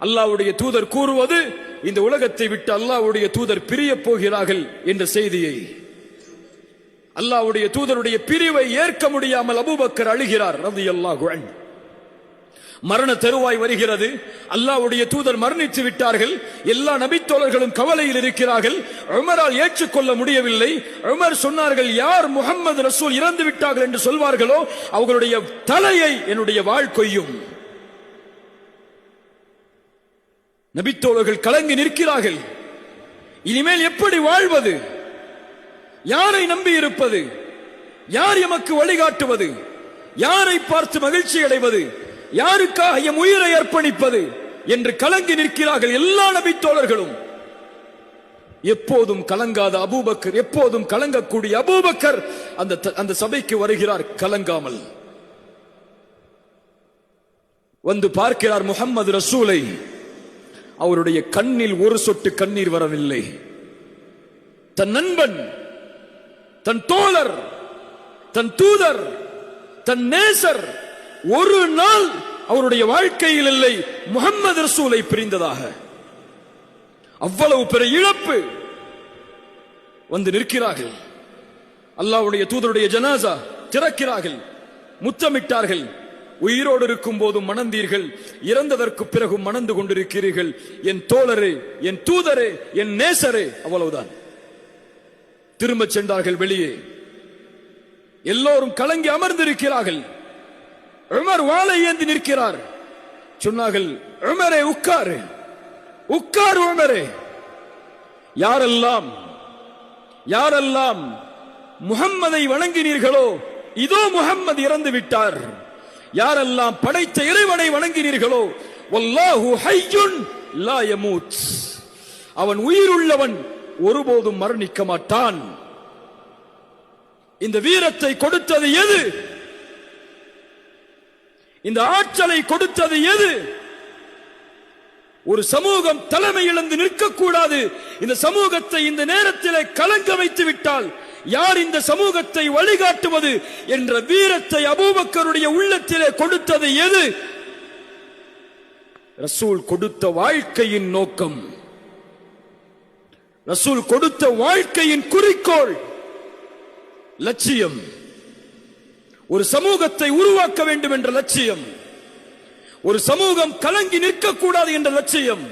அல்லாஹ்வுடைய தூதர் கூறுவது, இந்த உலகத்தை விட்டு அல்லாஹ்வுடைய தூதர் பிரிய போகிறார்கள் என்ற செய்தியை. அல்லாஹ்வுடைய தூதருடைய பிரிவை ஏற்க முடியாமல் அபூபக்கர் அழுகிறார் ரலியல்லாஹு அன்ஹு. மரண தருவாய் வருகிறது. அல்லாஹ்வுடைய தூதர் மரணித்து விட்டார்கள். எல்லா நபித்தோழர்களும் கவலையில் இருக்கிறார்கள். உமரால் ஏற்றுக்கொள்ள முடியவில்லை. உமர் சொன்னார்கள், யார் முஹம்மது ரசூல் இறந்து விட்டார்கள் என்று சொல்வார்களோ அவர்களுடைய தலையை என்னுடைய வாள் கொய்யும். நபித்தோழர்கள் கலங்கி நிற்கிறார்கள். இனிமேல் எப்படி வாழ்வது? யாரை நம்பி இருப்பது? யார் எமக்கு வழிகாட்டுவது? யாரை பார்த்து மகிழ்ச்சி அடைவது? யாருக்காக எம் உயிரை அர்ப்பணிப்பது என்று கலங்கி நிற்கிறார்கள் எல்லா நபித்தோழர்களும். எப்போதும் கலங்காத அபூபக்கர், எப்போதும் கலங்கக்கூடிய அபூபக்கர் அந்த சபைக்கு வருகிறார் கலங்காமல். வந்து பார்க்கிறார் முஹம்மது ரசூலை. அவருடைய கண்ணில் ஒரு சொட்டு கண்ணீர் வரவில்லை. தன் நண்பன், தன் தோழர், தன் தூதர், தன் நேசர் ஒரு நாள் அவருடைய வாழ்க்கையில் இல்லை முஹம்மது ரசூலை பிரிந்ததாக. அவ்வளவு பெரிய இழப்பு. வந்து நிற்கிறார்கள். அல்லாஹ்வுடைய தூதருடைய ஜனாசா திறக்கிறார்கள். முத்தமிட்டார்கள். உயிரோடு இருக்கும் போதும் மணந்தீர்கள், இறந்ததற்கு பிறகும் மணந்து கொண்டிருக்கிறீர்கள். என் தோழரே, என் தூதரே, என் நேசரே. அவ்வளவுதான். திரும்ப சென்றார்கள் வெளியே. எல்லோரும் கலங்கி அமர்ந்திருக்கிறார்கள். உமர் வாளை ஏந்தி நிற்கிறார். சொன்னார்கள், உமரே உட்காரு, உட்காரு உமரே. யாரெல்லாம் முஹம்மதை வணங்கினீர்களோ இதோ முஹம்மது இறந்து விட்டார். யாரெல்லாம் படைத்த இறைவனை வணங்கினீர்களோ வல்லாஹு ஹய்யுன் லா யமூத், அவன் உயிருள்ளவன், ஒருபோதும் மரணிக்க மாட்டான். இந்த வீரத்தை கொடுத்தது எது? இந்த ஆற்றலை கொடுத்தது எது? ஒரு சமூகம் தலைமை இழந்து நிற்கக்கூடாது. இந்த சமூகத்தை இந்த நேரத்திலே கலங்க வைத்து விட்டால் யார் இந்த சமூகத்தை வழிகாட்டுவது என்ற வீரத்தை அபூபக்கருடைய உள்ளத்திலே கொடுத்தது எது? ரசூல் கொடுத்த வாழ்க்கையின் நோக்கம், ரசூல் கொடுத்த வாழ்க்கையின் குறிக்கோள், லட்சியம். ஒரு சமூகத்தை உருவாக்க வேண்டும் என்ற லட்சியம், ஒரு சமூகம் கலங்கி நிற்கக்கூடாது என்ற லட்சியம்.